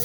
On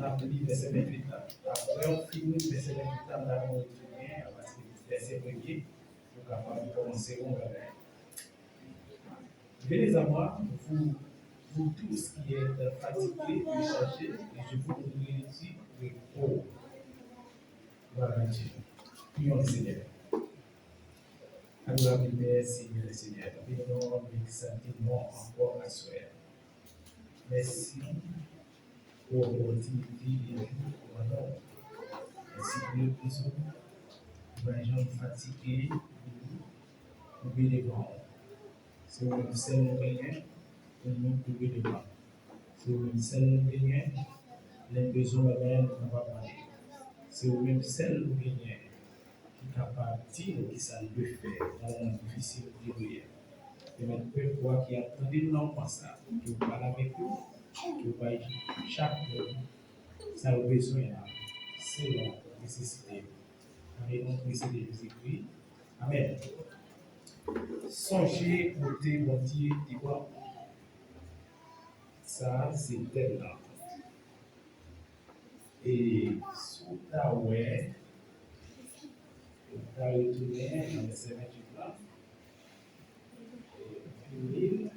a pris verset 28 là. Après, on finit verset 28 là, on a retourné à partir du verset 1er pour capable de commencer on va faire. Venez à moi, vous tous qui êtes fatigués et chargés, et je vous donnerai du repos. Voilà Dieu. Prions le Seigneur. Alors, merci le Seigneur. Bénissons exaltez-moi encore à soi. Merci pour l'opportunité de vivre pour un homme. Merci pour le besoin. Les gens fatigués, pour les grands. C'est le seul moyen pour nous trouver les grands. C'est le seul moyen, les besoins de ne vont pas parler. C'est le même seul moyen qui est capable de dire qui ça peut faire dans un difficile de prière. Et maintenant, quoi qui attendait non pas ça, qui parle avec vous, qui va chaque jour, ça a besoin, c'est la nécessité. Avec notre nécessité de Jésus-Christ. Amen. Songez, kote, Bondye, dis quoi? Ça, c'est tel là. Et sous ta ouais, tu as retourné dans le verset 28 là. Et puis,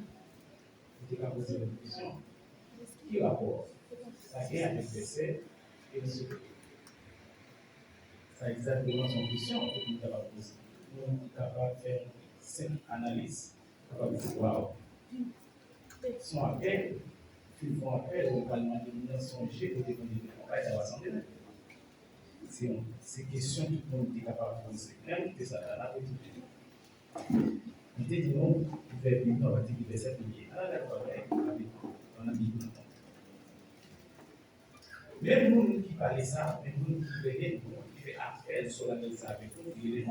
tu as posé une question. Qui rapport? Ça vient avec le verset et le secret. C'est exactement son question que nous avons posée. Nous sommes capables de faire cette analyse. Capable de dire, waouh. Son appel, puis font appel au parlement de nous songer au développement de la l'Assemblée. C'est question que tout le monde est capable de poser. Même que ça a été tout. Il dit non, il fait vivre dans l'article 27 milliers. Alors, d'accord, on a mis maintenant. Même nous qui parlons ça, même nous qui venons, qui fait appel sur l'analyse avec nous, il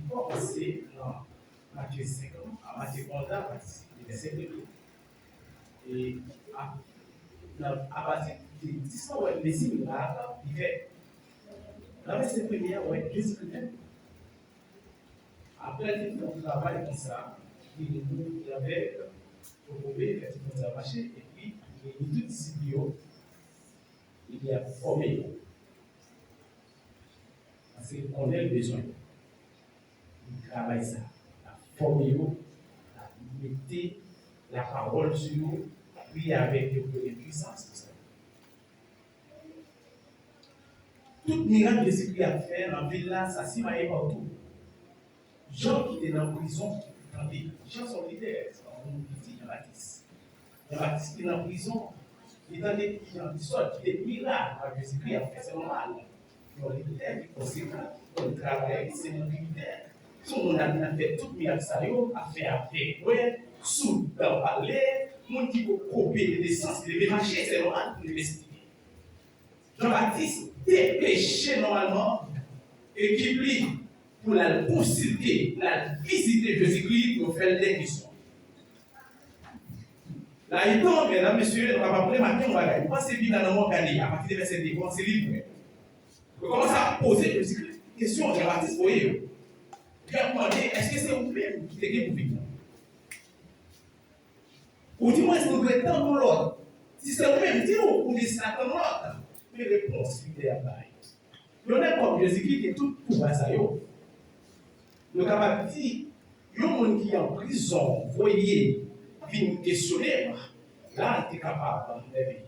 faut penser dans Matthieu 5, à Matthieu 11, à partir du verset 2. Et à partir de 10 ans, les signes là, il fait. La verset première, ouais, Jésus-Christ. Après, il fait un travail comme ça, il avait proposé, effectivement, ça a marché, et puis, il est tout discipliné, il y a formé. Parce qu'il connaît le besoin. Il travaille ça, il a formé, il a mis la parole sur nous, puis avec une puissance pour ça. Tout miracle de ce qu'il a fait dans la ville là, ça s'y maillait partout. Gens qui étaient dans la prison, attendez, gens sont leaders, on dit Jean-Baptiste. Jean-Baptiste qui est dans la prison, il a des gens qui sortent, des miracles avec ce qu'il a fait, c'est normal. Ils ont les leaders, ils conséquents, ils travaillent, c'est mon leader. Si on a fait tout miracle, ça a fait avec, ouais, sous, dans le palais, mon qui peut couper les essences, les marcher, c'est normal pour l'investiguer. Jean-Baptiste dépêché normalement et qui prie pour la consulter, la visiter Jésus-Christ pour faire des questions. Là, il tombe, mesdames, messieurs, on va pas prendre matin, on va gagner. Pensez bien dans mon gagné, à partir des versets 2, c'est libre. On commence à poser Jésus-Christ question, Jean-Baptiste, vous voyez. Puis à demander, est-ce que c'est vous-même qui t'es pour vivre? Ou dis-moi, est-ce que vous êtes dans l'autre? Si c'est vous-même, dis-nous, ou dis-nous dans l'autre. Mais réponse, il est à pareil. Il y en a comme Jésus-Christ qui est tout pouvoir ça. Le capable de dire, il y a un monde qui est en prison, voyez, vient questionner. Là, il est capable de lever.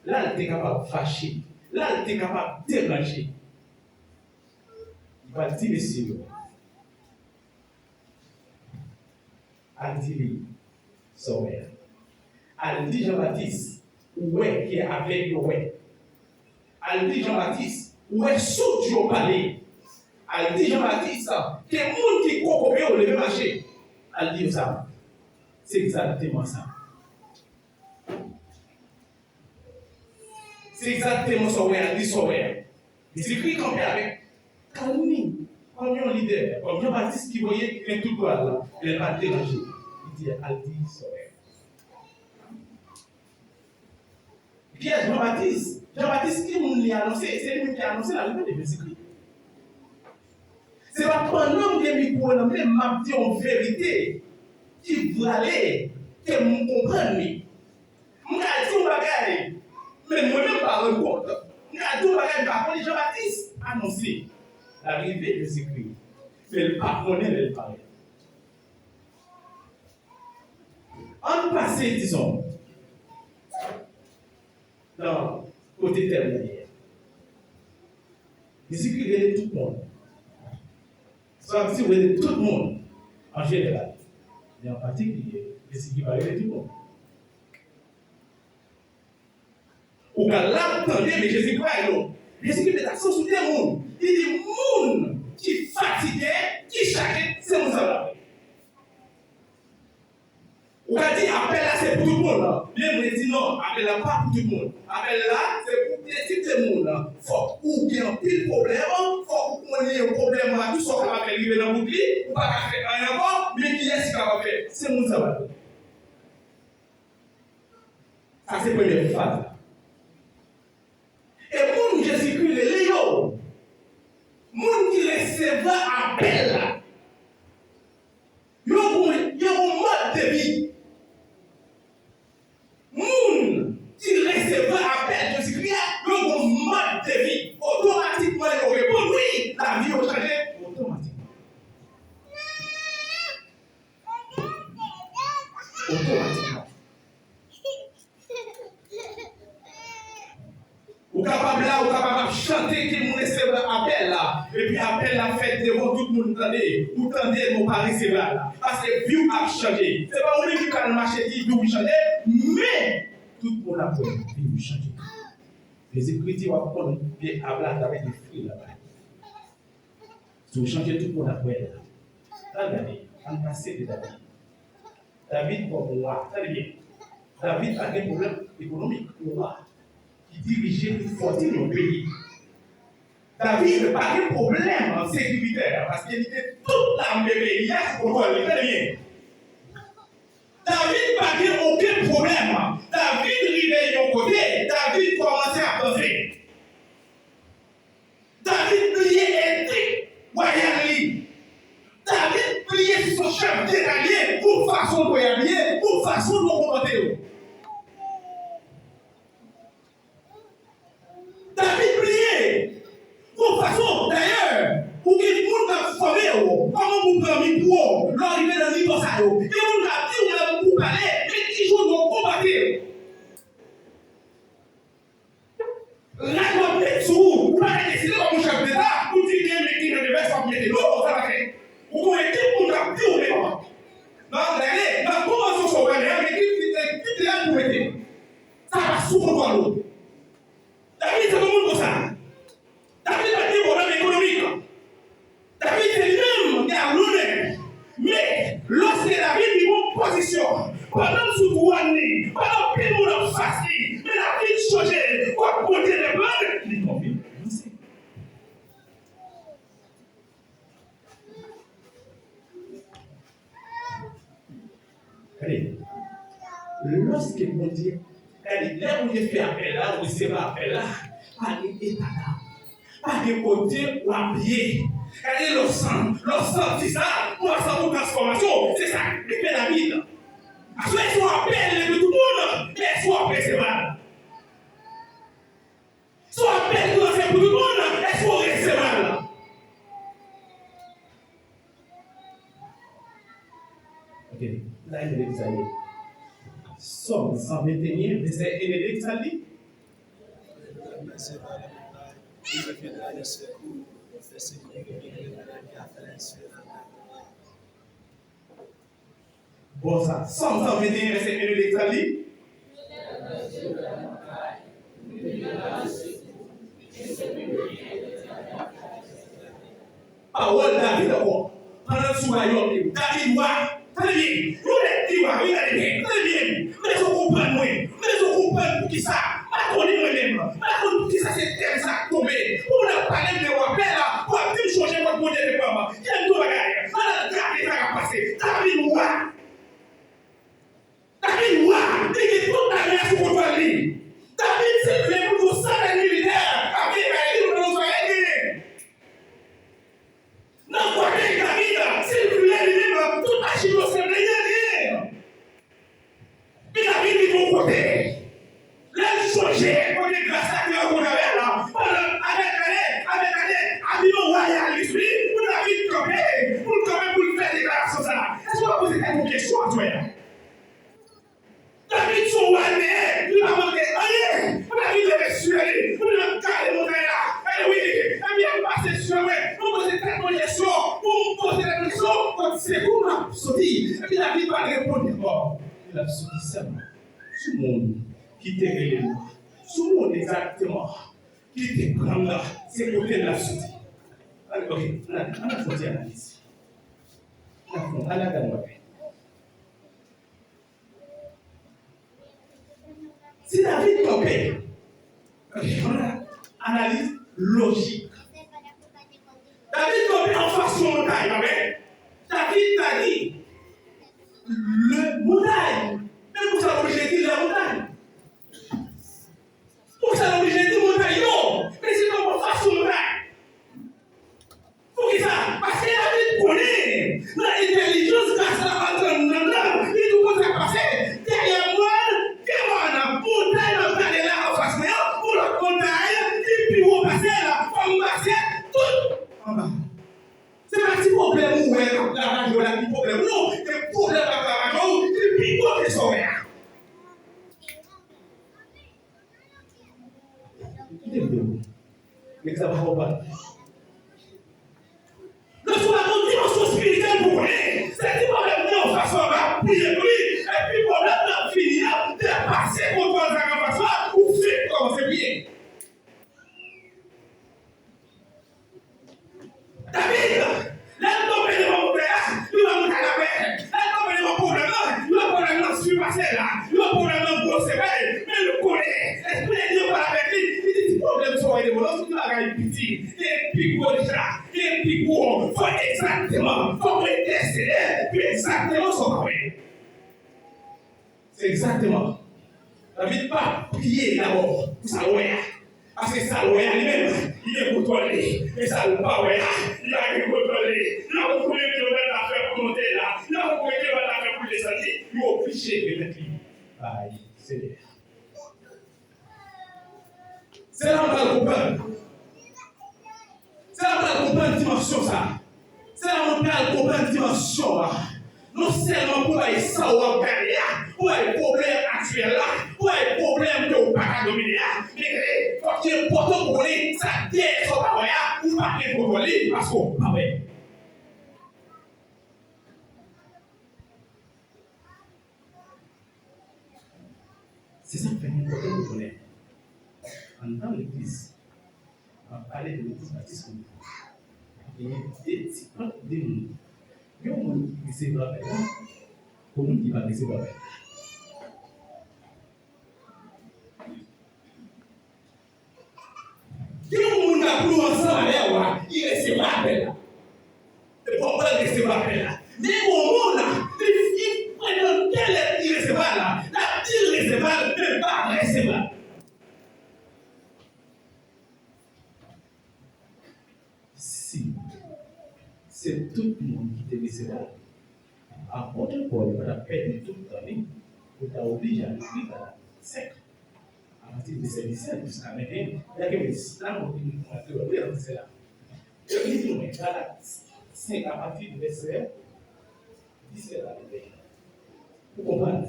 Là, il est capable de fâcher. Là, il est capable de déranger. Il va dire, messieurs, elle dit, Songe. Elle dit, Jean-Baptiste, ouais, qui est avec le ouais. Elle dit, Jean-Baptiste, où est-ce que tu as parlé? Elle dit Jean-Baptiste, que les gens qui coopèrent au lever marché, elle dit ça. C'est exactement ça. C'est exactement ça, elle dit ça. Il s'écrit comme avec calmie, comme un leader, comme Jean-Baptiste qui voyait qu'il est tout droit là, il n'est pas dérangé. Il dit, elle dit ça. Qui est Jean-Baptiste? Jean-Baptiste qui nous a annoncé, c'est lui qui a annoncé la levée de Jésus-Christ. C'est pas pendant que je m'a dit en vérité qui vous allez, que vous comprenez. Je vais dire un bagage, mais moi-même pas rendre compte. Je vais dire un bagage, par contre, Jean-Baptiste a annoncé l'arrivée de Jésus-Christ. Mais le pas connaît le parler. En passé, disons, dans le côté terminaire, Jésus-Christ est tout le monde. Soit si vous êtes tout le monde, en général, mais en particulier, Jésus-Christ va aider tout le monde. Ou quand là, vous entendez, mais Jésus-Christ est là. Jésus-Christ met l'accent sur les mondes. Il dit, monde qui fatigué, qui chargé, c'est mon savoir. Ou quand il dit, appel là, c'est pour tout le monde. Bien, vous dit non, appel là, pas pour tout le monde. Appel là, c'est pour des types de monde. Faut ou bien pile problème, faut qu'on ait un problème là, tout ça qu'on va faire arriver dans l'oubli, ou pas faire rien encore, mais qui est-ce qu'il va faire? C'est mon savoir. Ça, c'est la première phase. Et pour Jésus-Christ, les léons, moun qui recevra appel là, il y a un mode de vie. Moun qui recevra appel de Jésus-Christ, il y a un mode de vie. Automatiquement, il répond oui, la vie va changer automatiquement. Automatiquement. Ou capable là, ou capable de chanter qui nous recevra appel là. Et puis appel la fête devant tout le monde tendez. Ou tendez nous pas recevoir là. Parce que vie a changé. C'est pas on qui quand le marché dit vie changer, mais tout le monde a fait vie changer. Les écritures vont prendre des hablages avec des fruits là-bas. Si vous changez tout le monde a fait là. Regardez, en passé de David. David comme roi, très bien. David a des problèmes économiques pour roi. Qui dirigeait une fortune au pays. David n'a pas de problème en sécuritaire parce qu'il était toute l'armée pays, il a contrôle, il fait rien. David n'a pas aucun problème. David arrivait de côté, David commençait à penser. David pliait éthique, royal. David pliait sur son chef détaillé pour façon de royalier, pour façon de commander. David priait. Pour façon, d'ailleurs, pour que le monde a formé, comment vous prenez pour l'arrivée dans l'anniversaire, et on a dit, on a beaucoup parlé, mais qui joue dans le combattre. Là, on va mettre sur vous, vous allez décider comme un chef d'État, vous dites, mais qui ne devait pas mettre l'eau, ça va faire. Vous connaissez tout le monde a dit, on est mort. Non, regardez, dans comment on s'en va, mais qui est là pour mettre. Ça va souvent dans l'eau. David, c'est tout le monde comme ça. David a des problèmes économiques. David est l'homme qui a l'honneur. Mais lorsque David est en position, pendant ce année, pendant que nous l'avons fasté, mais la vie changée, pour porter les blagues, il est tombé. Allez, lorsque Bondye, là où il fait appel là, où il se fait appel là, pas d'état là, pas de côté ou à pied. Regardez le sang, c'est ça, pour la transformation, c'est ça, qui fait la vie. Soit ils sont appelés de tout le monde, mais soit appelés c'est mal. Soit appelés pour tout le monde, mais soit c'est mal. Ok, là il est examiné. Songe 121, verset 1 et 2, ça dit. Bon, ça, Songe 121, verset 1 et 2, ça dit. Parole David encore. Pendant ce royaume, David voit. Très bien. Vous êtes qui va, regardez bien. Très bien. Mais je comprends moi. Mais je comprends pour qui ça. Pas connaître moi-même. Pas connaître pour qui ça c'est tel ça tombé. Pour la parler de moi, là, pour tout changer votre modèle de maman. Quel tout bagage. Alors, David va passer. David voit. David voit. Il est tout à l'heure sur votre ligne. David s'est fait pour nous sans les militaires. David a dit pour nous soyez. Non, quoi, David, s'il voulait lui-même, toute la chimie se rien. Mais David dit mon côté. Laisse changer, on est grâce à Dieu qu'on avait là. Avec année, avion royal, l'esprit, pour David camper, pour le faire déclaration ça. Est-ce qu'on va poser une question à toi? David son roi, il va manquer rien. David est sué, il va caler mon là. Et oui, et bien passer sur moi. Pour poser tellement de questions, pour poser la question, quand c'est vous m'a sorti. Et puis David va répondre. Oh, il a sorti seulement. Tout le monde qui te révèle, tout le monde exactement qui te prend là, c'est côté de la sortie. Ok, on a sorti analyse. On a la gamme. Si David campait, on a analyse logique. David campait en face de montagne, David a dit, le montagne, mais vous savez obligé de dire la montagne. Vous savez obligé de dire montagne, non, mais c'est comme en face de montagne. Pour qui ça? Parce que David connaît l'intelligence grâce à la montagne, il nous peut passer derrière moi. Montagne, on va aller là en face de nous, pour l'autre montagne, et puis on va passer là, on va passer tout en bas. C'est pas un petit problème où la radio a un petit problème. Non, c'est problème à la radio, et puis on est sauvé. Il est bien. Mais ça va pas. Nous sommes dans une dimension spirituelle pour lui. C'est un problème en face, on va prier pour lui. Et puis problème de finir, de passer pour toi dans la face, ou faire comme c'est bien. David, là, tomber de mon père, il va monter à la paix. Là, tomber de mon problème, il va problème dans ce passé là. Il va problème dans le gros sévère, mais le connaît. L'esprit de Dieu parle avec lui. Il dit, problème sont les mots, tu vas gagner petit. Et puis, quoi déjà? Et puis, quoi? Faut exactement, faut décider, puis exactement son travail. C'est exactement. David pas prier d'abord pour sa loi. Parce que sa loi lui-même, il est contrôlé. Et sa loi, il a été contrôlé. Il a combien de kilomètres à faire pour monter là. Il a combien de kilomètres à faire pour descendre. Il est obligé de mettre lui. Aïe, c'est là qu'on va comprendre. C'est là qu'on va comprendre la dimension ça. C'est là qu'on va comprendre la dimension là. Non seulement pour les savoir derrière, pour les problèmes actuels là, pour les problèmes que vous pas dominer, mais quand il est important pour lui, ça tient son parole ou pas pour lui parce qu'on pas vrai. C'est ça qui fait important de connaître. Dans l'église, on va parler de l'église baptiste comme il y a des petits potes de nous. Il y a un monde qui se va faire, pour nous qui va se faire. Il y a un monde qui a pris ensemble, il recevra l'appel. Le problème est recevra l'appel. Mais au monde, il prend quelle est il recevra là? La petite recevra, ne pas recevoir. Si c'est tout le monde qui te recevra, à votre corps, il va perdre tout le temps, pour t'obliger à vivre à 5. À partir de ces 17 jusqu'à maintenant, il y a que l'islam qui nous montre le vrai, c'est là. Il dit, mais voilà, 5 à partir de verset 17 à vous comprenez?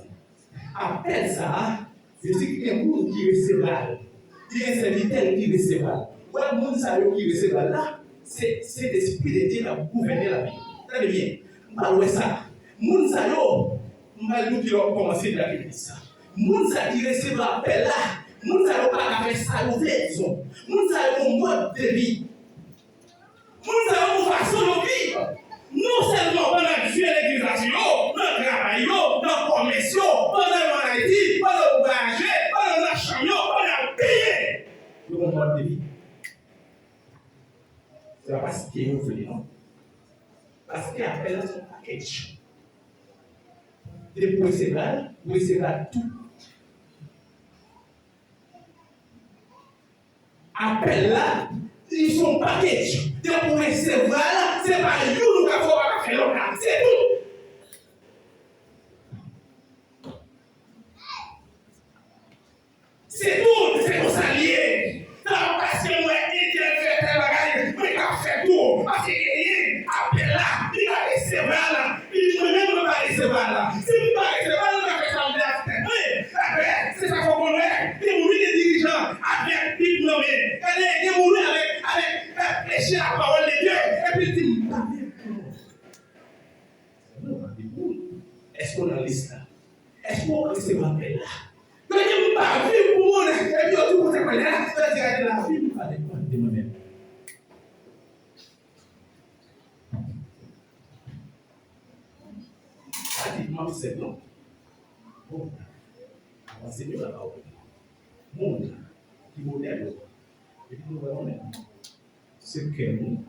Après ça, je sais qu'il y a un monde qui recevra, il y a un serviteur qui recevra. Voilà, le monde qui recevra là, c'est l'esprit de Dieu qui a gouverné la vie. Très bien. Alors, ça, moun sa yo, nous qui avons commencé à l'église. Moun sa qui recevra l'appel là, moun sa yo pas faire ça, vous voulez, moun sa yo un mode de vie. Nous avons une façon de vivre. Non seulement dans la vie de l'église, dans le travail, dans le commerce, dans le maladie, dans le voyage, dans le champion, dans le pays. Nous avons un mode de vie. Ce n'est pas ce qui est voulu, non? Parce qu'il appelle son package. Vous recevrez tout. Appel là, ils sont package. Vous recevrez là, c'est pas nous qui avons fait l'homme, c'est tout. C'est tout, c'est pour s'allier. Parce que moi, il fait tel bagage, moi, il fait tout. Parce qu'il y a appel là, il va recevoir là. Moi-même, je ne vais pas recevoir là. Si je ne vais pas recevoir là, je vais faire semblant à faire. Oui, c'est ça qu'il faut connaître. Il y a des dirigeants avec Bible nommé. Il y a avec prêcher la parole de Dieu. Et puis il dit, est-ce qu'on a la liste là? Est-ce qu'on a recevoir l'appel là? Je ne dis pas vivre pour moi. Et puis tout pour te connaître là. Je dis, la vie ne va dépendre de moi-même. Pratiquement, c'est non. Bon, c'est mieux la parole. Monde qui modèle. Et puis nous voyons même ce que nous.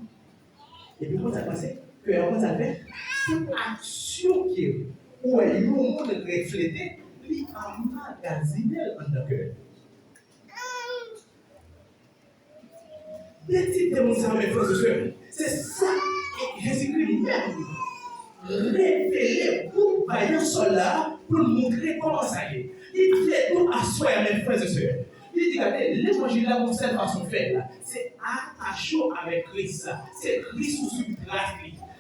Et puis comment ça passe? Comment ça fait? Toute action qui est où est le monde reflété, il emmagasine dans le cœur. Les types de mon cerveau, mes frères et sœurs, c'est ça que Jésus-Christ révélé pour Bayon Sola pour montrer comment ça y est. Il fait tout à soi, mes frères et sœurs. Il dit, regardez, l'évangile là, pour cette façon de faire là, c'est attaché avec Christ là. C'est Christ sous une grâce.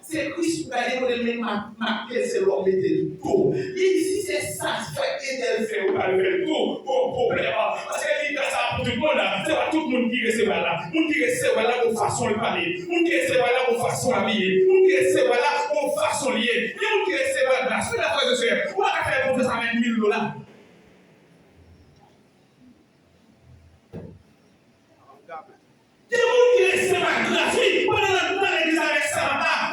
C'est Christ qui a dit que le marqué, c'est l'homme et le tout. Il dit, si c'est ça, c'est qu'elle fait ou pas le tout, pas problème. Parce qu'il dit, ça pour tout le monde là, c'est pas tout le monde qui recevra là. Le monde qui recevra là pour façon de parler. Le monde qui recevra là pour façon d'habiller. Le monde qui recevra là pour façon de lier. Le monde qui recevra là, c'est la frère de sœur. On va faire confiance avec $1000. Des gens qui restent gratuits, on est dans l'église avec ça,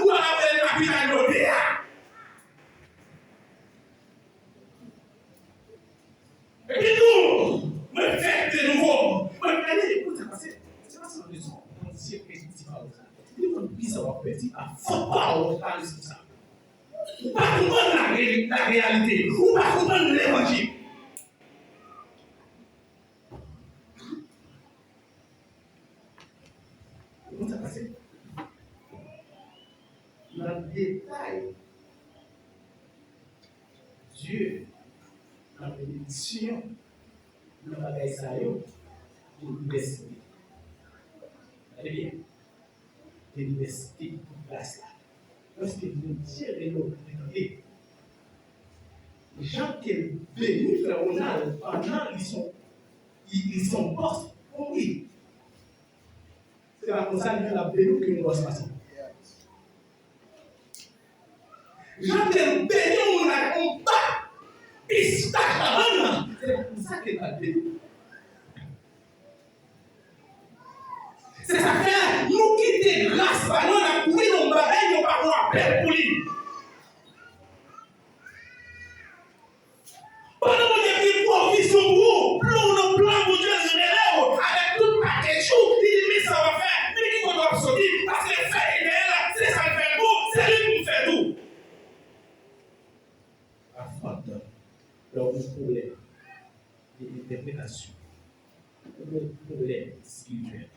ou on appelle le capitaine de pierre. Et puis nous, me faites de nouveau. Regardez, écoute, c'est pas ça raison. On dit que c'est pas ça. Il faut que ça va petit, à fort pas parler de ça. Ou pas comprendre la réalité, ou pas comprendre l'évangile. Comment ça passe? Dans le détail, Dieu, dans la bénédiction, dans le bagage ça, il l'université. Allez bien, l'université place là. Lorsque nous disons, regardez, les gens qui bénissent le Ronald, pendant ils sont postes, oui. C'est comme ça que la bénédiction que nous doit se passer. Jean qui bénit, on bat, pistache à c'est comme ça que la bénédiction. C'est ça que nous quittons grâce par nous, on a couru dans le bagaille, on va avoir appel pour lui. Pendant que j'ai pris provision pour vous, plan pour Dieu, je l'ai avec tout paquet chou, il dit, mais ça va faire, mais qui doit sortir, parce que le fait est là, c'est ça qui fait tout, c'est lui qui me fait tout. Afin de leur problème d'interprétation, le problème spirituel.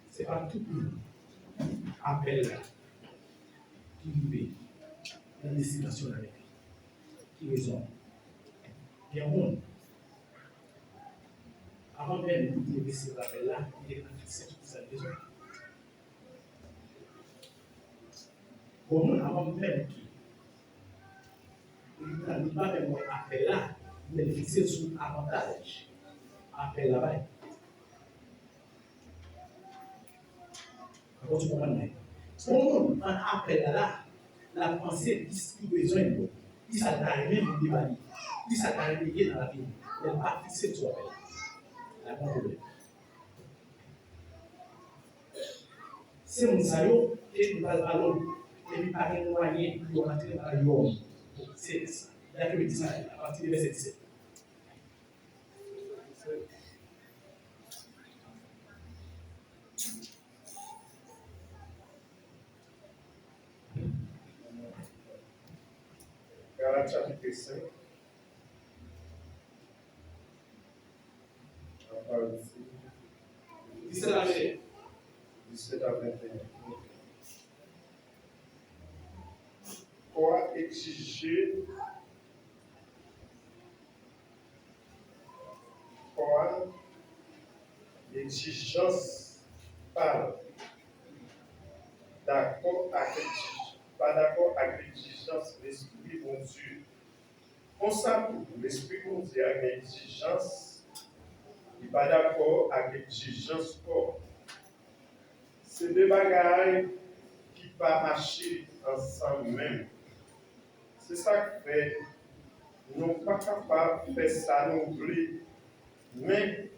C'est pas tout le monde appelle là, qui vit la destination avec lui, qui raisonne. Il y a un monde. Avant même de recevoir l'appel là, il est fixé sur sa raison. Comment avant même il n'a pas même appel là, mais fixé sur avantage. Appel là-bas. Quand tu comprends bien. Comment on appelle là, la pensée qui besoin de nous, qui s'attend même au débat, qui s'attend dans la vie, elle n'est pas fixée sur l'appel. Il n'y a pas de problème. C'est mon salaud et nous parlons à l'homme. Et puis par un moyen pour rentrer à l'homme. C'est ça. La Bible dit ça à partir du verset 17. Galates chapitre 5, à partir 17 à 21. Quoi exiger, quoi exigence par d'accord avec pas d'accord avec l'exigence de l'esprit bon Dieu. On s'avoue, l'esprit bon Dieu a une exigence, il n'est pas d'accord avec l'exigence corps. C'est des bagailles qui ne pas marcher ensemble même. C'est ça qui fait, nous ne sommes pas capables de faire ça non plus. Mais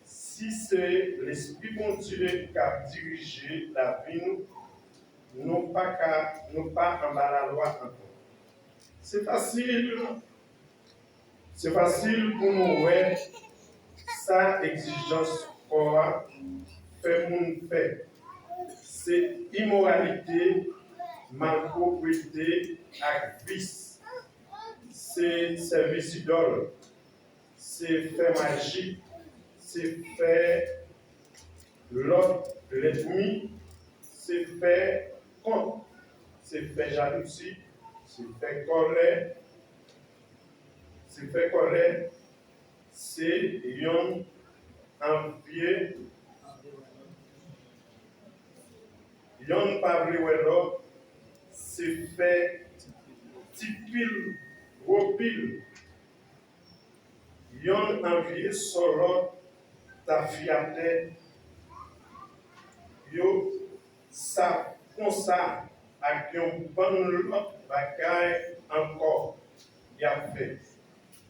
si c'est l'Esprit bon Dieu qui a dirigé la vie, nous n'avons pas en bas la loi encore. C'est facile pour nous voir sa exigence quoi fait mon fait. C'est immoralité, malpropreté, et vice. C'est service idole. C'est fait magie. C'est fait l'autre, l'ennemi. C'est fait contre. C'est fait jalousie. C'est fait colère. C'est fait colère. C'est yon envieux. Yon pavriwelo. C'est fait tipil, wopil. Yon envieux solo ta fiate. Yo sa comme ça avec un bon lot bagaille encore y a fait.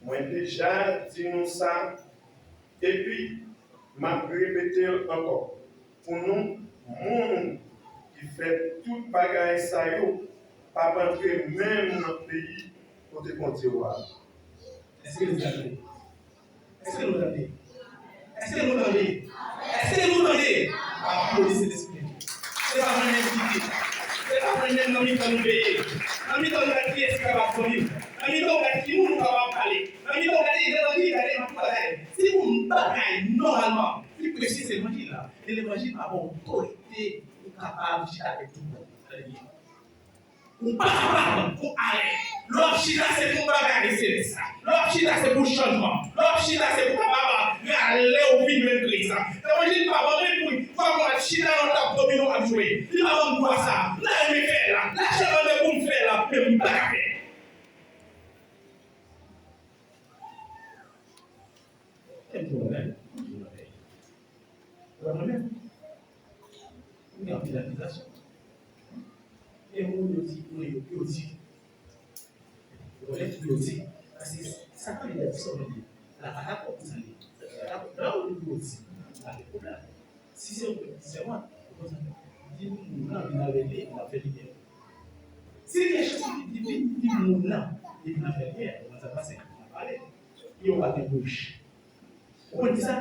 Moi déjà dit nous ça et puis m'a répété encore. Pour nous monde qui fait tout bagaille ça yo pas rentrer même dans le pays pour te continuer. Est-ce que vous entendez? Est-ce que vous entendez? Est-ce que vous entendez? Est-ce que vous entendez? Applaudissez l'esprit. C'est pas un invité. C'est pas un même nom qui va nous payer. Un mi-temps de qui est-ce qui va venir? Un mi-temps de qui nous va parler? Un mi-temps de qui va aller? Si vous me battez normalement, plus précis c'est l'évangile là. Et l'évangile a autorité capable de faire avec tout le monde. Ou pas capable pour aller. L'opchida c'est pour bagarrer, c'est ça. L'opchida c'est pour changement. L'opchida c'est pour capable aller au vide de l'église. L'évangile pas vraiment pour comment chida dans ta domino à jouer. Il va vendre quoi ça? Là il me fait là. Là je vais pour me faire là, mais me bagarrer. Quel problème? Problème. Il y a pilatisation. Et on dit, parce que ça quand il a dit ça, la parole comme ça, là où il dit, pas de problème. Si c'est moi, dis-nous, là, il a révélé, il a fait l'idée. Si quelque chose qui dit, dis-nous là, il a fait l'idée, on va passer, on va parler. Il y aura des bouches. On dit ça,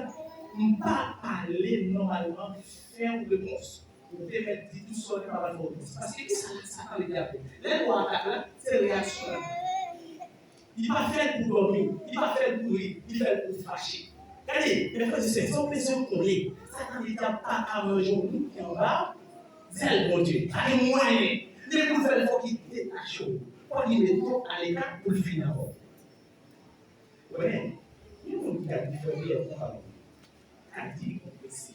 on ne pas parler normalement, faire une réponse. Vous devez mettre tout seul par rapport à ça. Parce que ça parle de diable. Les lois là, c'est réaction. Il va faire pour dormir, il va faire pour rire, il va faire pour fâcher. Regardez, les frères et sœurs, si on fait ce qu'on est, ça ne dit pas à un jour qui en bas, c'est le bon Dieu. Pas de moyens. Les pour faire il faut qu'il détache. Pour qu'il mette tout à l'écart pour le finir. Vous voyez, il y a une qui a différé pour parler. Qualité complexe.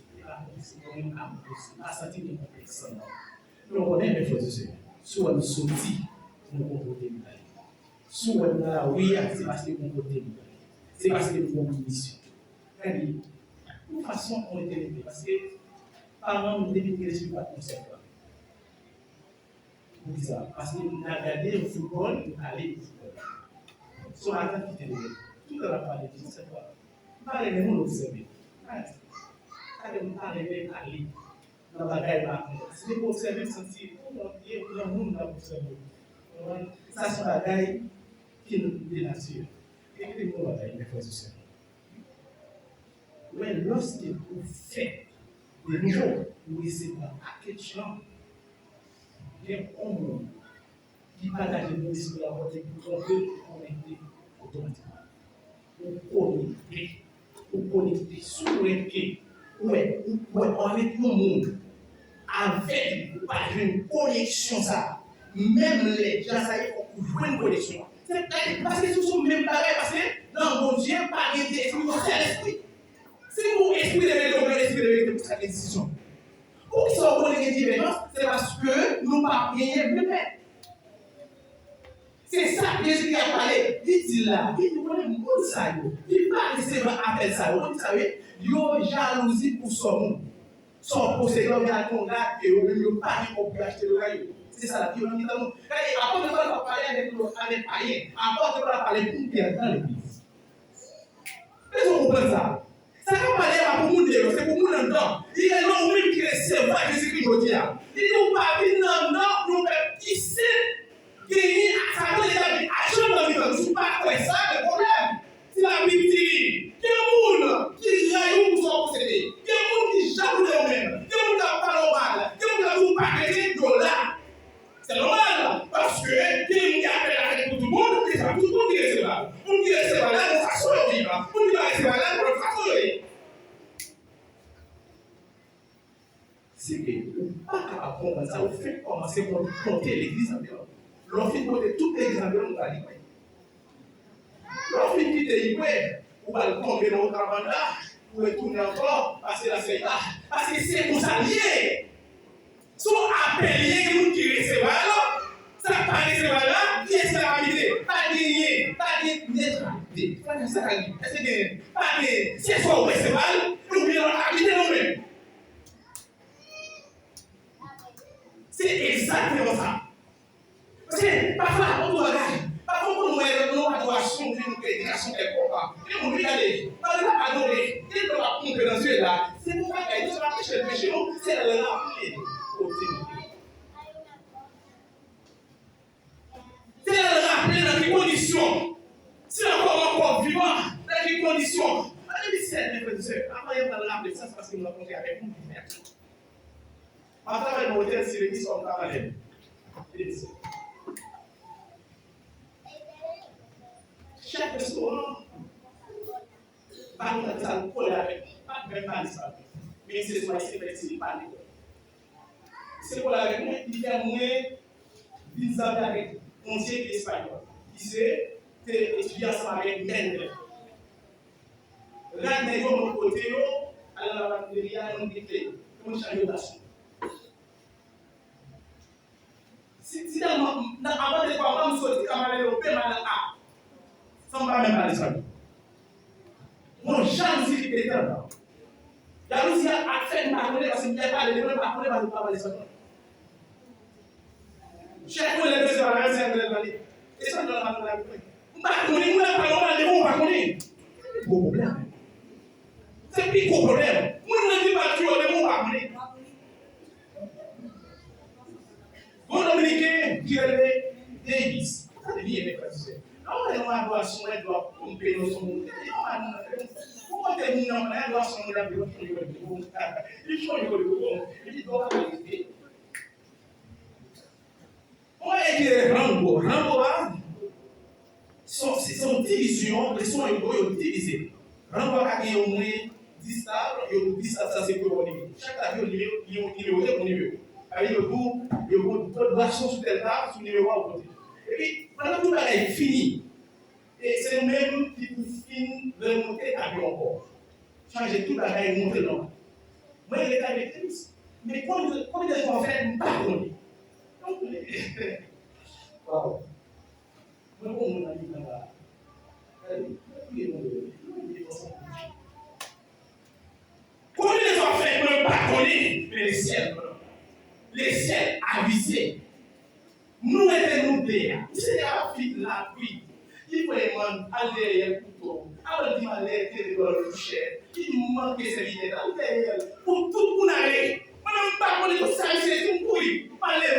À sentir de complexe. Nous connaissons mes frères et sœurs. Soit nous sortis, nous comportons. Soit nous la oui, c'est parce que nous comportons. C'est parce que nous avons une mission. De façon, on est élevé. Parce que, parents, nous devons que l'esprit pas concept. Pour ça. Parce que nous avons regardé le football, nous allons au football. Soit attendre qui t'élève. Tout dans la parole de Dieu, c'est quoi? Parlez de nous observer. Allez, on parle de aller. dans la bagaille là. C'est pour observer, sentir, il y a un monde dans observer. Ça, c'est la bagaille qui nous dit nature. Écoutez-moi, bagaille, mes frères et sœurs. Ouais, lorsque vous faites des nouveaux, vous laissez un paquet de gens, il y a un monde qui partage le discours de la volonté pour tromper, connecter automatiquement. Vous connectez, souhaitez, ouais, avec tout le monde, avec une connexion, ça. Même les gens, ça y est, vous jouez une connexion. C'est parce que ce sont même pareil, parce que dans mon Dieu, pas d'esprit, c'est l'esprit. Si vous esprit de vérité, l'esprit de vérité pour cette décision. Pour qu'ils soient connectés différents, c'est parce que nous pas gagné le même. C'est ça que Jésus a parlé. Il dit là, il dit, on est monde ça, il parle de ce appel ça. Vous savez, il y a jalousie pour son monde. Son possédant, il y a un contact et au milieu, pas pour acheter le rayon. C'est ça la vie. Après, on va parler avec les païens. Après, on va parler pour pierre dans l'église. Est-ce que vous comprenez ça? Ça va parler à pour monde, c'est pour monde dedans. Il est là où même qui recevra Jésus-Christ aujourd'hui. Il nous parle dedans, nous même qui sait. Ça veut dire action dans la vie. Je ne suis pas comme ça, le problème. C'est la Bible dit. Il y a un monde qui raille pour son possédé. Il y a un monde qui jaloux de eux-mêmes. Il y a un monde qui n'a pas normal. Il y a un monde qui n'a pas créé de là. C'est normal. Parce que il y a un monde qui appelle avec tout le monde. Tout le monde qui recevra. Tout le monde qui recevra là, de façon de vivre. Tout le monde qui recevra là, de façon de vivre. C'est que vous n'êtes pas capable de comprendre ça. Vous faites commencer par compter l'église environ. L'on fait compter toutes les églises environ, on va l'y. L'on fait quitter l'y, on va le tomber dans notre avantage, on va retourner encore, parce que là c'est là. Parce que c'est pour ça lié. Soit appelé que nous qui recevons là, ça pas recevoir là, qui est esclavité, pas gagné, pas de neutralité. Pas de ça, pas de c'est soit recevoir, nous bien habiter nous-mêmes. C'est exactement ça. Parce que parfois, on doit regarder. Parfois, on doit adoration, une prédication quelque part. Et on dit, allez, on va adorer. Et on va pomper dans ce là. C'est pour ça qu'il y a des péché, c'est la rappeler au Seigneur. C'est la rappeler dans quelles conditions. Si encore vivant, dans quelles conditions. Allez, c'est mes frères et sœurs. Après, on va le rappeler ça, c'est parce que nous avons compté avec nous. Après, on va le si l'église on travaille. Chaque restaurant, pas de ça, nous coller avec, pas de même pas ça. Mais c'est soit c'est petit, pas de. C'est coller avec moi, il y a moins des amis avec mon Dieu espagnol. Qui c'est étudiant ensemble avec Mendel. Là, nous avons mon côté, alors la pandémie a un déclin, on change d'action. Si avant de pouvoir nous sortir, quand on est au pays, ça ne va même pas les amis. Mon jalousie qui est là. Jalousie a fait une parole parce qu'il n'y a pas de démon, parole parce qu'il n'y a pas de démon. Chaque fois, les deux se parlent, c'est un peu de et ça, nous allons la vie. Nous n'avons pas de démon, par contre. C'est un gros problème. C'est un gros problème. Nous n'avons pas de démon, par contre. Bon dominicain qui est Davis, ça devient mes frères et sœurs. On est en adoration, on doit pomper nos sons. Pourquoi tu es en adoration, on doit pomper nos sons? Il faut il doit vérité. On va écrire Rambo. Son division, les sons sont divisés. Rambo a gagné au moins 10 tables, et 10 tables, ça c'est pour mon niveau. Chaque table, il y a un numéro. Avec le goût, de l'action sur tel table, sur le numéro à côté. Et puis, pendant tout le temps, est fini. Et c'est nous-mêmes qui nous finissons de monter à bien encore. Changer tout le temps et monter là. Moi, il est avec Christ. Mais combien de gens en fait, pas connu. Donc, waouh. Moi, on a dit là-bas. Combien de gens en fait, pas connu, mais les ciels. Les ciels avisés. Nous étions derrière. C'est la vie. Il faut aller derrière le couteau. Alors, il m'a l'air de le toucher. Il manque ses vidéos derrière. Pour tout le monde aller. ne pas pour les ça, c'est tout pourri. Allez,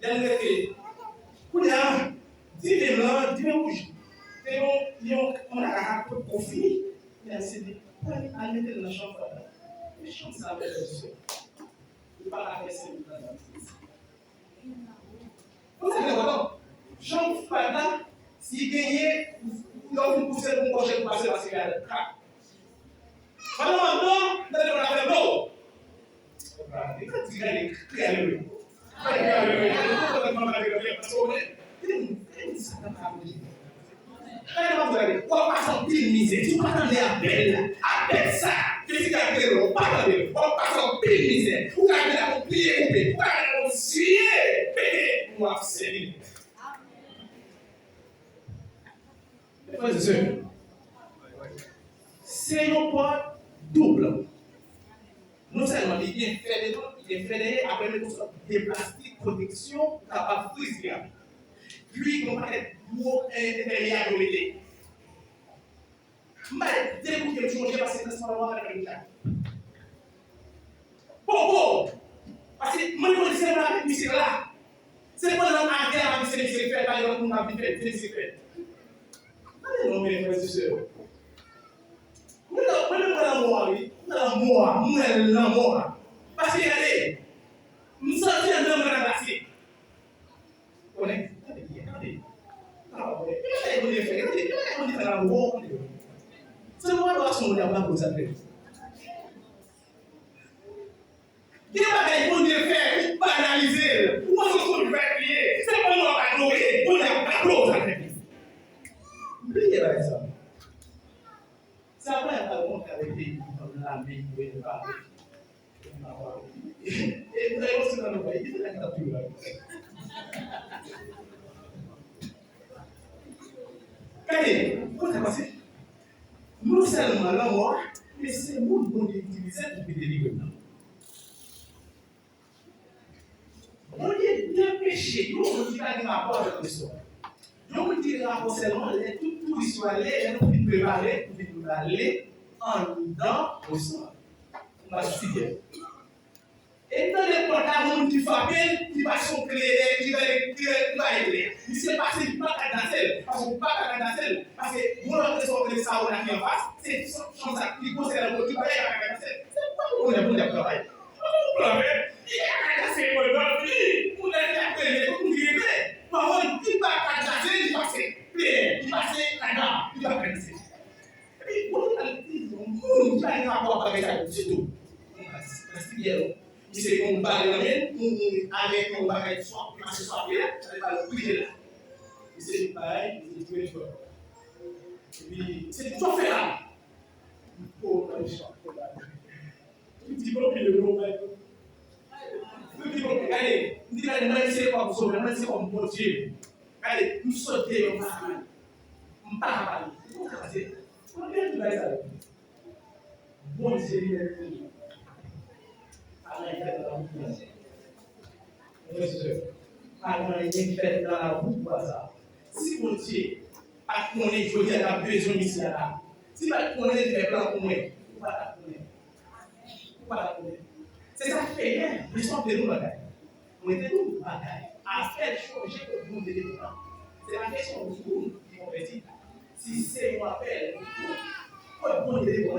dernier pour là, dis-le là, dis-le rouge. C'est bon, on a un peu profit. Il a cédé. Allez, dans la chambre. Les chambres, ça va être pas la faire vous savez quoi? Jean Fada, s'il gagnait, l'homme poussait pour manger pour passer la cigarette. Maintenant, non, vous allez la faire non. Quand tu gagnes, tu es allé. On passe en pile misère. Si vous attendez à peine ça, je suis appelé, on passe en pile misère. Vous avez la plier coupé, vous avez la scier, pété, moi, c'est lui. C'est un point double. Non seulement il est fédéré après des plastiques protection capable de friser. Puis on va être pour intérieur de l'été. Mais dès que vous changez parce que c'est pas avec le cas. Bon, parce que moi je dis c'est là, c'est là. C'est pas dans la guerre avec ces secrets, par exemple, on a fait des secrets. Allez, non, mes frères et sœurs. Nous la mort. Parce que regardez, nous sommes un homme remplacé. Regardez. C'est moi qui suis là pour vous appeler. Qui va vous dire faire, banaliser, ou on se fait crier, c'est pas moi qui adorer, on a applause avec lui. Oubliez pas ça. Ça va être un compte avec des comme la vie, vous ne pas. Et vous allez aussi dans le pays, il est là plus là. Regardez, vous avez passé. Non seulement la mort, mais c'est le monde qu'on utilise pour délivrer. On dit deux péchés, on dit pas de rapport avec l'histoire. On dit rapport seulement, tout l'histoire, elle nous préparer pour aller en dedans au soir. On va suivre. Et dans les portables qui frappent, qui va s'éclairer, qui va éclairer. Il s'est passé, il ne peut pas danser. Parce qu'on ne peut pas danser. Parce que moi, je suis ça, on a qui en face. C'est une chose qui concerne le côté, il va danser. C'est pas pour le monde de travail. Il a danser pour le monde. On a appelé, on dit, par contre, il va danser, il va passer. Il va passer là-dedans, il va danser. Et puis, on a dit, on va y avoir avec ça, c'est tout. C'est bien. C'est qu'on parle avec on va être soit plus soit bien, ça va le couper là. C'est pareil, c'est tous les jours. Et puis, c'est tout fait là. Pour le choix. Tout petit peu plus de gros mec. Tout petit peu plus. Allez, on dit là, même si c'est comme sauver, même si c'est comme motiver. Allez, nous sauter, on va. On part à Paris. On va passer. On vient de ça. Bon, c'est lui. Fait dans la route, si mon Dieu a connu, je dis à la besoin ici là. Si pas connu des plans pour moi, vous pas la connaître. C'est ça qui fait rien. L'histoire de nous bagaille. On était nous bagaille. À faire changer le monde de l'état. C'est la question de nous qui compétit. Si c'est mon appel, pourquoi bon il est bon?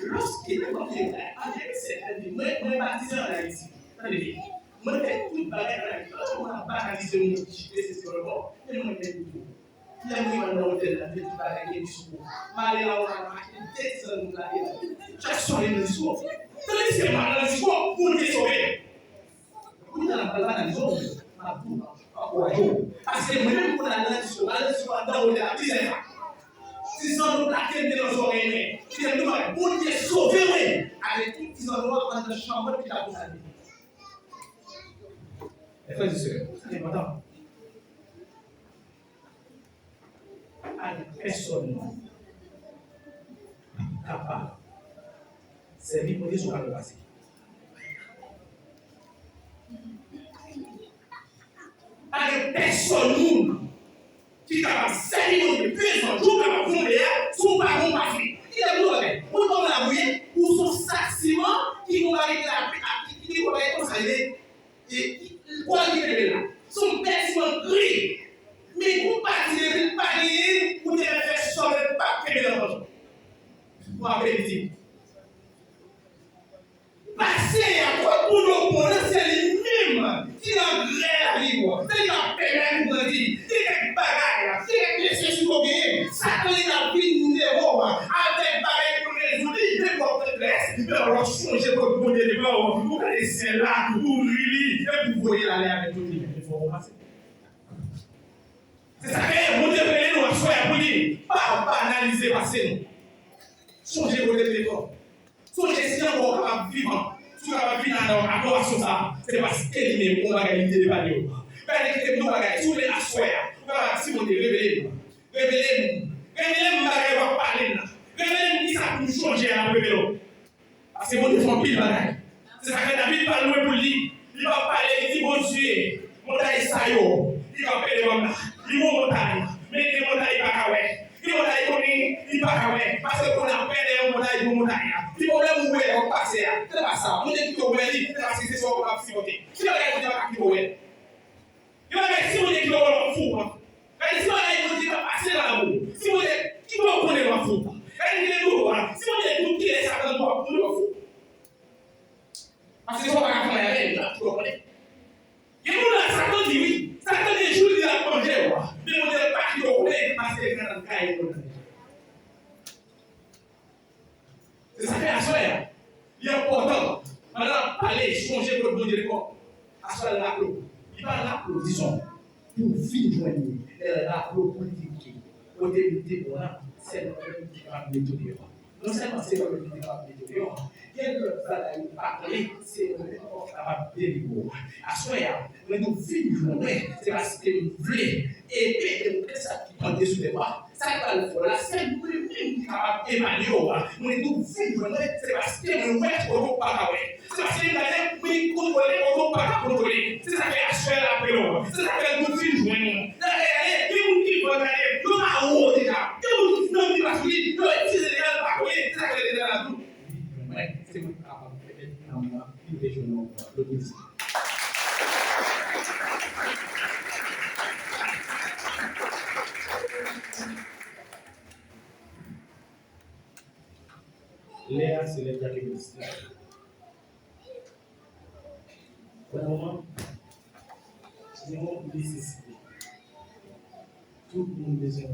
Lorsqu'il est bon, avec cette moi baptisé en Haïti. Attendez, moi je fais toute bagarre en Haïti. On a banalisé mon petit c'est sur le bord. Et moi je fais tout. Il y a un hôtel là, toute bagarre qui est sous. Malé là, on a marqué des centaines de là. Chaque soirée dans l'histoire. Tandis que dans l'histoire, pour nous sauver. Vous n'avez pas dans l'histoire, ma boue. Parce que même pour la l'histoire, dans l'hôtel, à 10 ans. Si on nous plaque de nos oreilles, si on nous pour Dieu sauver, avec tout qui sont dans la chambre qui a besoin de les frères et sœurs, c'est important. Personne capable de servir pour Dieu sur le passé. Avec personne qui est capable de servir pour Dieu, personne qui est capable de faire son parent passé. Il a besoin de pour la bouillir, pour ou son sac ciment qui vont aller qui vont aller comme ça, et quoi qu'il est là. Son bâtiment gris. Mais vous partez de Paris, vous devez faire sur le papier de l'autre. Pour après-midi. Passer à quoi pour nous, c'est lui-même qui a la vie. C'est la peine pour dire. C'est une bagaille. C'est une question sur le ça connaît la vie de nous. Avec bagaille pour résoudre, il faut que mais on va changer votre bonnet de bord. Vous allez là, vous rili, et vous voyez l'aller avec tout le monde. Il faut repasser. C'est ça que vous devez nous asseoir pour dire, pas analyser passer. Changer votre téléphone. Songez si on est capable de vivre, si on est capable de vivre dans l'adoration, c'est parce qu'il est bon à qualité de valeur. Parce que nous, si vous êtes asseoir, si vous êtes révélez-vous, révélez-vous, révélez-vous, va parler là. Révélez-vous qui ça pour changer à la révélation. Parce que vous devez pile bagaille. C'est ça que David parle pour lui. Il va parler, il dit bon Dieu, montagne ça yo, il va payer les montages. Il va montagne, mais les montagnes pas ouais. Il va montagne il pas ouais parce que on a perdu les montagnes. Si vous voulez vous on passe c'est pas ça. On est plutôt ouais, c'est parce que c'est ça qu'on va supporter. Si vous allez vous dire qui ouais. Il va si vous êtes on fou. Si vous allez vous dire passer là haut. Si vous êtes qui va connaître on fou. Si vous êtes tout qui est ça dans toi pour le fou. Parce que ça va pas faire rien là, tu comprends? Et nous là ça te dit oui. Ça te dit jour de la congé mais on est pas qui connaît parce que dans le cas c'est ça fait à soi. Il est important. Maintenant, allez changer votre bon Dieu. À soi l'applaud. Il va l'applaudissement pour vivre l'applaud politique. Au début de moi, c'est le même qui va méthodier. Non seulement c'est le même qui va méthodier. Il y a le bagaille parler, c'est le même qui va délivrer. À soi, nous vivons, c'est parce que nous voulons. Et puis, ça qui prend des sous-débats. Ça va le faire là, c'est nous-mêmes qui capable d'évaluer. Nous vivons, c'est parce que nous mettons pas c'est parce que nous contrôler, on ne pas contrôler. C'est ça qui a fait l'appel. C'est ça que nous vivons. Regardez, qui vont regarder, nous avons déjà. Nous ne vivons pas celui, nous utilisons les gars par c'est ça que les gars nous. C'est moi qui capable de faire un mois, une région, le ministre. Léa, c'est les diagnostics. Pour le moment, c'est une nécessité. Tout le monde besoin.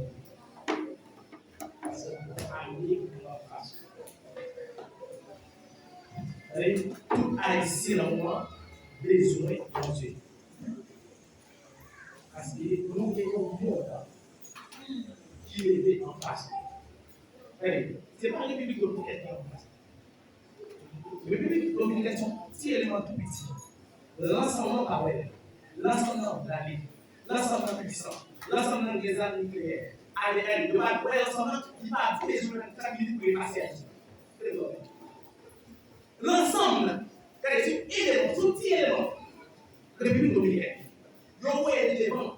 Parce que pour aller en face. Tout haïtien en moi, besoin de Dieu. Parce que nous avons un monde qui est en face. Ce n'est pas une biblique communication en face. La biblique communication, si elle est tout petit, l'ensemble par elle, l'ensemble de la vie, l'ensemble de puissance, l'ensemble des armes nucléaires, ADN, de mal, l'ensemble qui va besoin de 4 minutes pour les passer à Dieu. L'ensemble, c'est tout élément de la biblique communication. Il y a un élément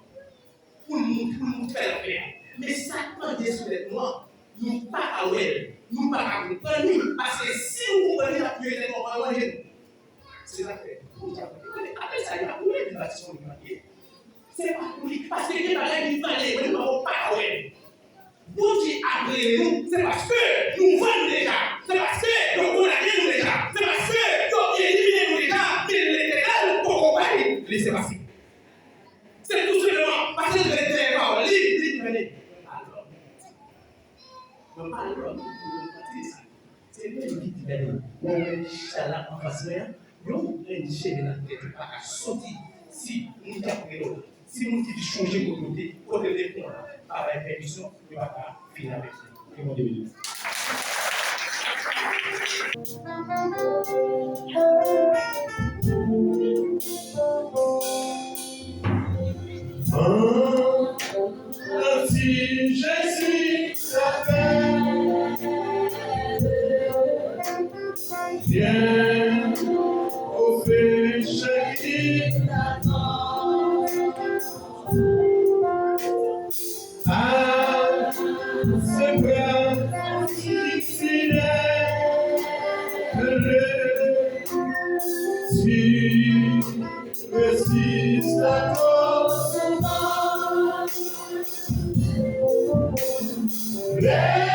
pour nous faire la paix. Mais ça prend des soulèvements. Nous pas à ouais, nous pas à comprendre, parce que si vous prenez la prière, on va manger. C'est ça que après ça, il y a pour les bâtiments de manière. C'est pas pour lui, parce que les bagages qui fallait, nous n'avons pas à ouais. Vous dites après nous, c'est parce que nous vendons déjà, c'est parce que nous connaissons déjà, c'est parce que nous éliminons déjà, mais l'éternel pour comparer, laissez passer. C'est tout simplement parce que l'éternel va libre. C'est lui qui dit que Inch'Allah en face nous chez la tête à sortir si nous avons si nous qui changer côté des points avec permission ne va pas finir avec ça. Et mon début. Si je suis certain, viens au péché qui t'attend. À ce bras si fidèle, Si résiste à nos mains, laisse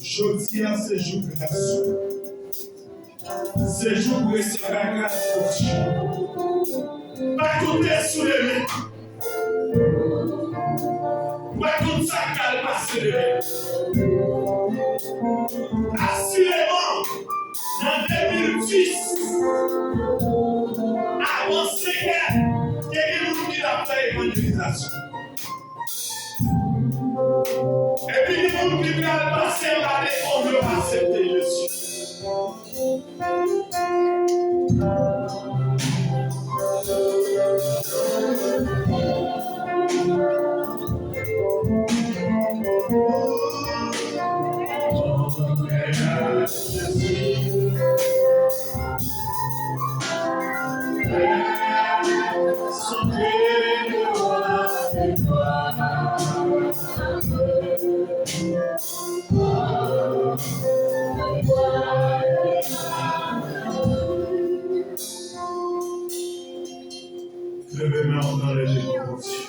Jeudi à ce jour grâce. Ce jour recevra grâce pour Dieu. Pas tout est soulevé. Pas tout ça calme à soulever. Assurément, en 2010, avant 5 ans, il y a des gens qui ont fait l'évangélisation. Et puis, les gens qui veulent passer l'année, on veut accepter Jésus. Levez-moi dans les yeux, mon Dieu.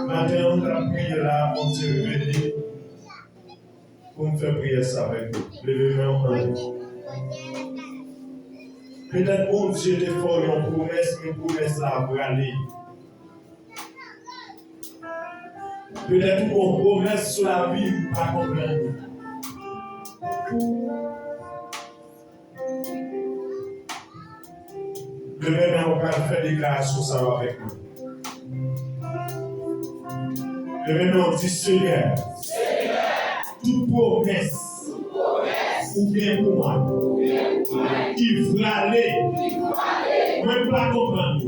Maintenant, on a prié là, mon Dieu, béni, pour me faire prier ça avec vous. Levez-moi dans les yeux. Peut-être, mon Dieu, des fois, une promesse, mais promesse là pour aller. Peut-être une promesse sur la vie, pas comprendre. Levez-moi, on va faire des déclarations, ça va avec nous. Levez-moi, on dit Seigneur, toute promesse, ou bien pour moi, qui veut aller, même pas comprendre,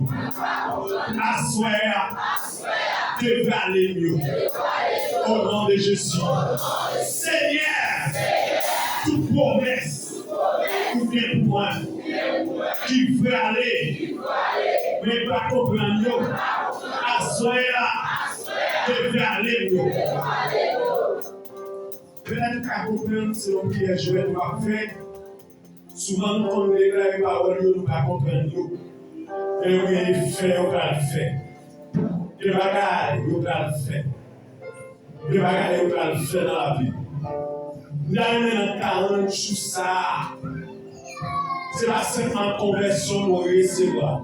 asseoir, devrait aller mieux. Au nom de Jésus. Seigneur, toute promesse, ou bien pour moi, qui veut aller, même pas comprendre, asseoir, devrait aller mieux. Peut-être qu'à comprendre, c'est un piège que je dois faire. Souvent, nous on déclare les paroles, nous ne pas comprendre. Mais on est fait, on va le faire. Des bagages, on va le faire. Des bagages, on va le faire dans la vie. Nous avons 40 jours ça. C'est pas seulement conversion nous recevoir.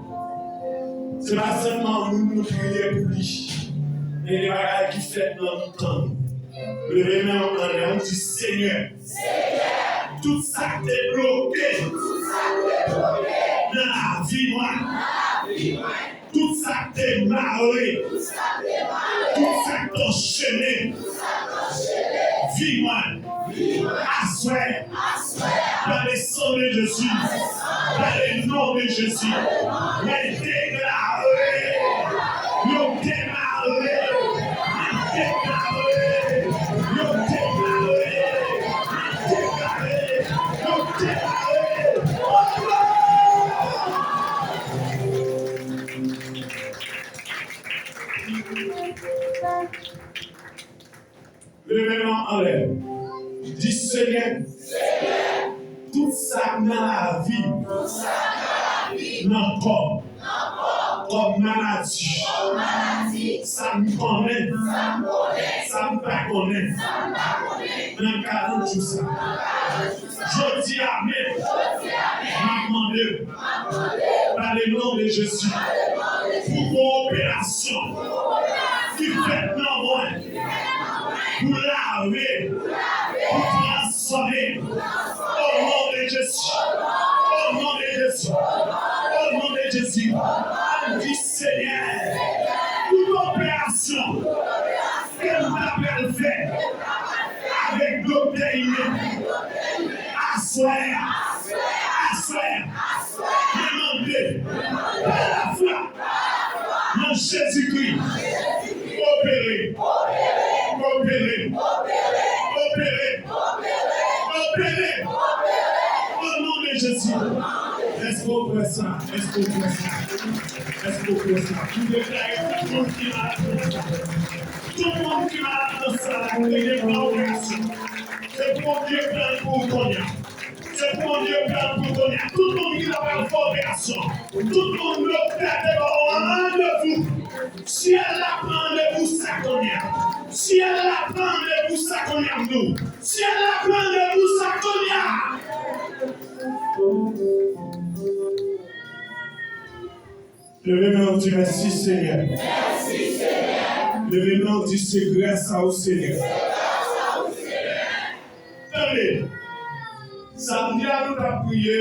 C'est pas seulement nous prier pour lui. Mais des bagages qui fait dans notre temps. Levez-moi en l'air, on dit Seigneur, tout ça t'est bloqué dans la vie, moi. Tout ça t'est marré, tout ça t'est enchaîné. Vie, moi, assoir, dans les sons de Jésus, dans les noms de Jésus, mais déclaré, nous démarré, levez-moi en l'air. Dis Seigneur, tout ça dans la vie, dans le corps, comme maladie, ça me connaît, ça me pas connaît. Dans 40 jours, ça. Je dis Amen. M'amende par le nom de Jésus pour l'opération qui fait dans moi. Pour laver, pour transformer, au nom de Jésus, au nom de Jésus, au nom de Jésus, on dit Seigneur, toute opération que nous avons fait avec l'obéissance, asseoir, demander par la foi, dans Jésus-Christ, opérer. Au nom de Jésus. Est-ce qu'on peut ça? Est-ce qu'on peut ça? Est-ce qu'on peut ça? Tout le monde qui m'a tout le monde qui m'a dans ça, la clé de l'opération. C'est pour Dieu plein pour ton âme. C'est pour Dieu plein pour ton âme. Tout le monde qui n'a pas d'opération. Tout le monde le fait en rendez-vous. Si elle a rendez-vous, ça connaît. Si elle a rendez-vous, ça connaît nous. Si elle a rendez-vous, ça connaît. Levez-moi, on dit merci Seigneur. Merci Seigneur. Levez-moi, on dit c'est grâce à vous Seigneur. Attendez. Samedi, nous avons prié.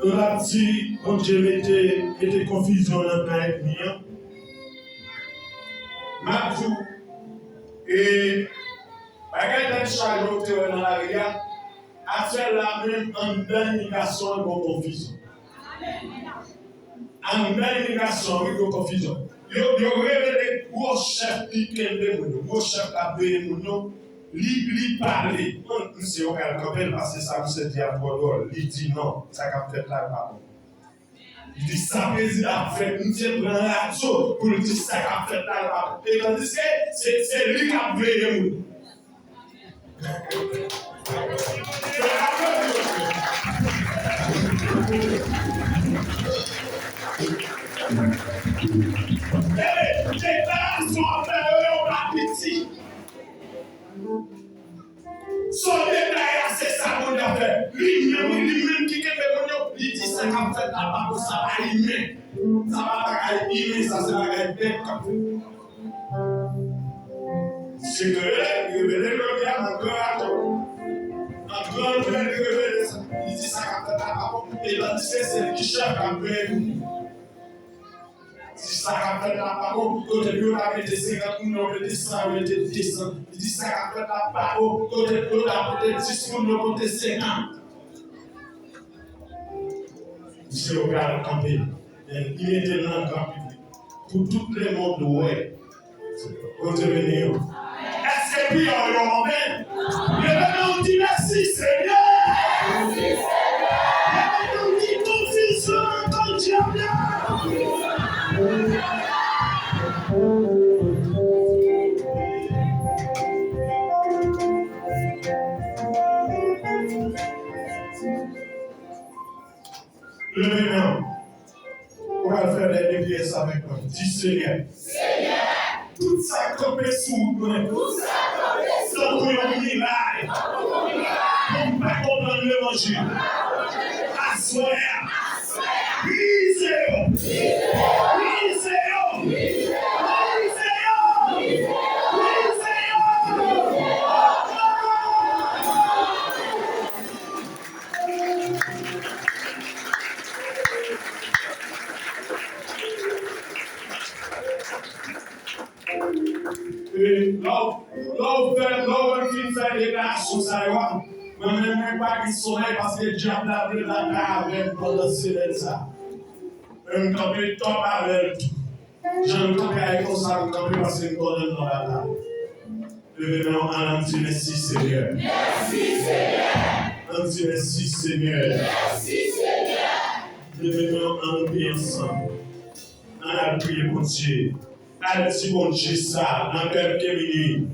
Nous avons dit, mon Dieu, mettez confusion dans la vie. Mathieu. Et, bagay de charge dans la ria, actuellement même en bénédiction et en confusion. En bénédiction et en confusion. Il y a révélé gros chef qui kende moun, gros chef qui moun, li parler. On sait on va le parce que ça se dit à Bondye, il dit non, ça qu'a fait là pas. Il dit ça président a fait, nous sommes prendre la chose pour dire ça qu'a fait là. Et tandis que c'est lui qui a veillé nous. Déclaration à faire eux, pas petit. Son déclaration, c'est ça qu'on a fait. Lui-même qui fait mon il dit ça qu'a fait là-bas, ça va aimer. Ça va pas aimer, ça va aimer. C'est que il révèle le bien encore. Encore il révèle ça. Il dit ça qu'a fait là-bas. Et là, c'est celle qui cherche à faire. Si ça a fait la parole, côté de l'autre a été 50 millions, côté de 100, il était 10. Il dit ça a fait la parole, côté de l'autre a été 10 millions, côté 50. Monsieur le gars, campé, il était dans le camp public. Pour tout le monde, ouais. Revenez. Est-ce que puis on le remet? Le nous dit merci Seigneur. Merci Seigneur. Le nous dit ton fils ton diable. Levez-nous. On va faire des pièces avec moi. Dis Seigneur. Seigneur. Tout ça comme sous moi. Tout ça comme sous moi. Sans qu'on y aille. On ne peut pas comprendre l'évangile. Assoir. Brisez-vous. Brisez-vous. Brisez-vous. Là où fait des déclarations, ça y va. Moi-même, pas qu'il sommeille parce que le diable a pris la cave pendant ce ça. Je me campais top avec tout. Je me campais avec comme ça, je me campais parce que je me connais dans la table. Levez-nous en disant merci Seigneur. Merci Seigneur. En disant merci Seigneur. Merci Seigneur. Levez-nous en priant ensemble. En priant pour Dieu. Elle dit bon Dieu ça, dans quelques minutes.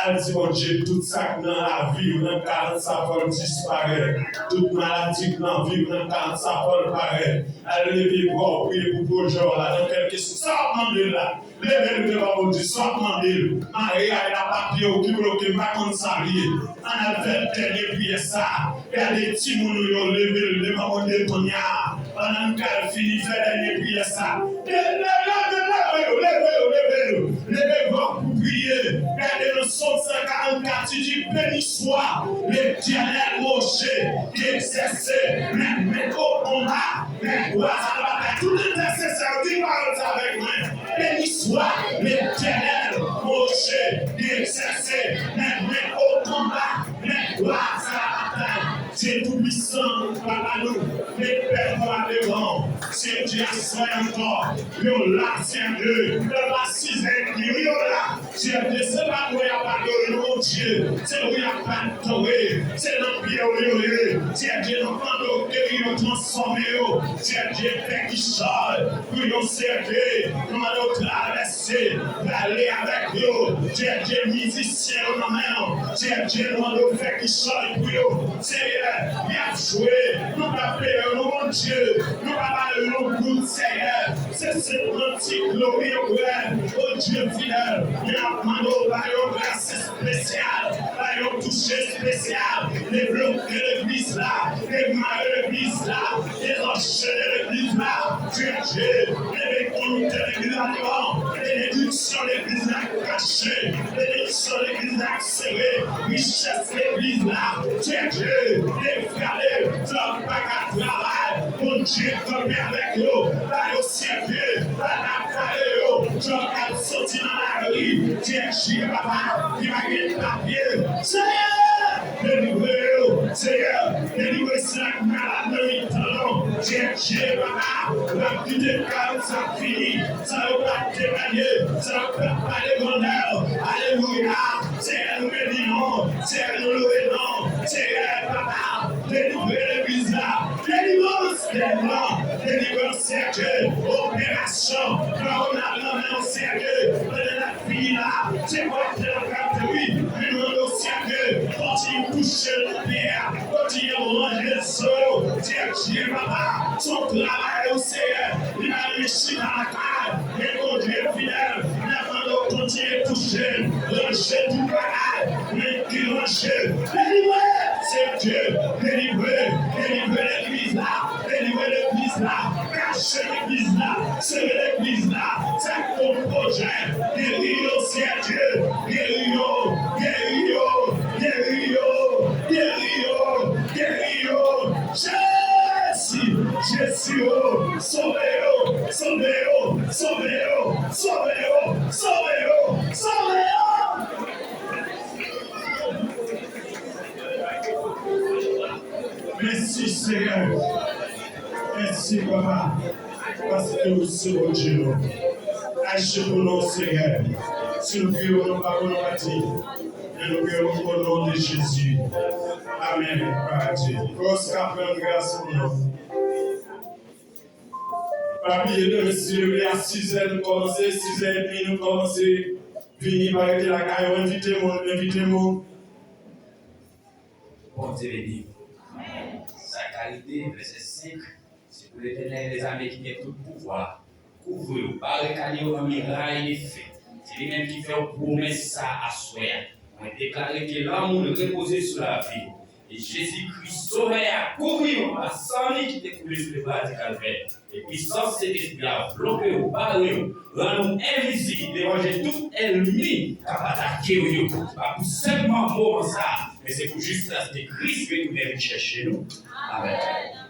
Elle dit bon Dieu, tout ça dans la vie, dans 45 fois disparaît. Toute maladie dans la vie, dans 45 fois paraît. Elle lève pour prier pour bonjour là, dans quelques sortes de là. Lève le devant Dieu, sorte de Maria, elle a papier qui bloque, pas comme ça. On a fait dernier prière ça. Il y a des petits mouns qui ont levé le devant Dieu, pendant qu'elle finit de faire dernier prière ça. Levez-vous pour prier. Regardez le Songe 144, il dit béni soit l'Éternel Moshe qui exerçait mais au combat, mais gloire à la bataille. Tout intercesseur dit parole avec moi. Béni soit l'Éternel Moshe qui exerçait mais au combat, mais gloire à la bataille. C'est tout puissant, papa nous, les pères de devant. C'est Dieu soit encore, nous là, c'est Dieu, dans la sixième nuit, là, c'est Dieu, c'est pas où il n'y a pas de mon Dieu, c'est où il n'y a pas de toé, c'est l'empire où il y a, c'est Dieu, l'enfant de il a transformé, c'est Dieu, fait qui chante, pour nous servir, nous allons traverser, d'aller avec nous, c'est Dieu, musicien, c'est Dieu, nous allons faire qui chante pour nous, c'est il a joué, nous appelons mon Dieu, nous parlons nous Seigneur, c'est ce antique glorieux, oh Dieu fidèle, il a demandé au grâce spéciale, un toucher spécial, débloquer l'église là, démarrer l'église là, désenchaîner l'église là, Dieu, les conduire l'église là devant, l'éducation de l'église là cachée, l'éducation de l'église là serrée, richesse l'église là, Dieu, les frères, l'homme pas qu'à travail, mon Dieu, comme avec nous, là au servir, là la carrière, j'en ai sorti dans la rue, Dieu, papa, il va gagner papier, Seigneur, délivrez-nous, Seigneur, délivrez chaque malade de mi-temps, Dieu, papa, la vie de calme, ça finit, ça ne va pas témoigner, ça ne va pas de bonheur, alléluia, Seigneur, nous bénissons, Seigneur, nous louons, Seigneur, papa, délivrez l'église là, délivrance, Seigneur, opération, quand on a l'homme au Seigneur, on a fini là, c'est quoi que la carte, oui, mais nous au Seigneur, continue de toucher le pierre, continue de manger le sol, Dieu, Dieu, papa, son travail au Seigneur, il a réussi dans la cave, et mon Dieu fidèle, il a demandé de continuer à toucher, ranger tout bagage, mais qui ranger, délivrer, c'est Dieu, délivrer l'église là, délivrer l'église là, cacher l'église là, serrer l'église là, c'est ton projet, guérir au ciel Dieu, guérir, Jésus, sauvez-nous, merci Seigneur, merci Papa, parce que nous sommes Dieu. Achetons-nous Seigneur, si nous prions nos paroles et nous prions au nom de Jésus. Amen. Dieu. Grosse grâce pour nous. Papier de monsieur, à 6h nous commençons, 6h30 nous commençons. Fini par être la caille, invitez-moi. Bon Dieu béni. Sa qualité, verset 5, c'est pour l'éternel des armées qui met tout pouvoir. Couvre-vous, barricadez-vous en miraille et fait. C'est lui-même qui fait promesse ça à soi. On a déclaré que l'amour reposait sur la vie. Et Jésus-Christ sauvé à courir à 100 000 qui étaient coulés sur le bras du calvaire. Et puissance cet esprit a bloqué au barreau, rend-nous invisibles, déranger tout ennemi qui a attaqué. Pas pour seulement moment ça, mais c'est pour juste la Christ que nous venons chercher nous. Amen.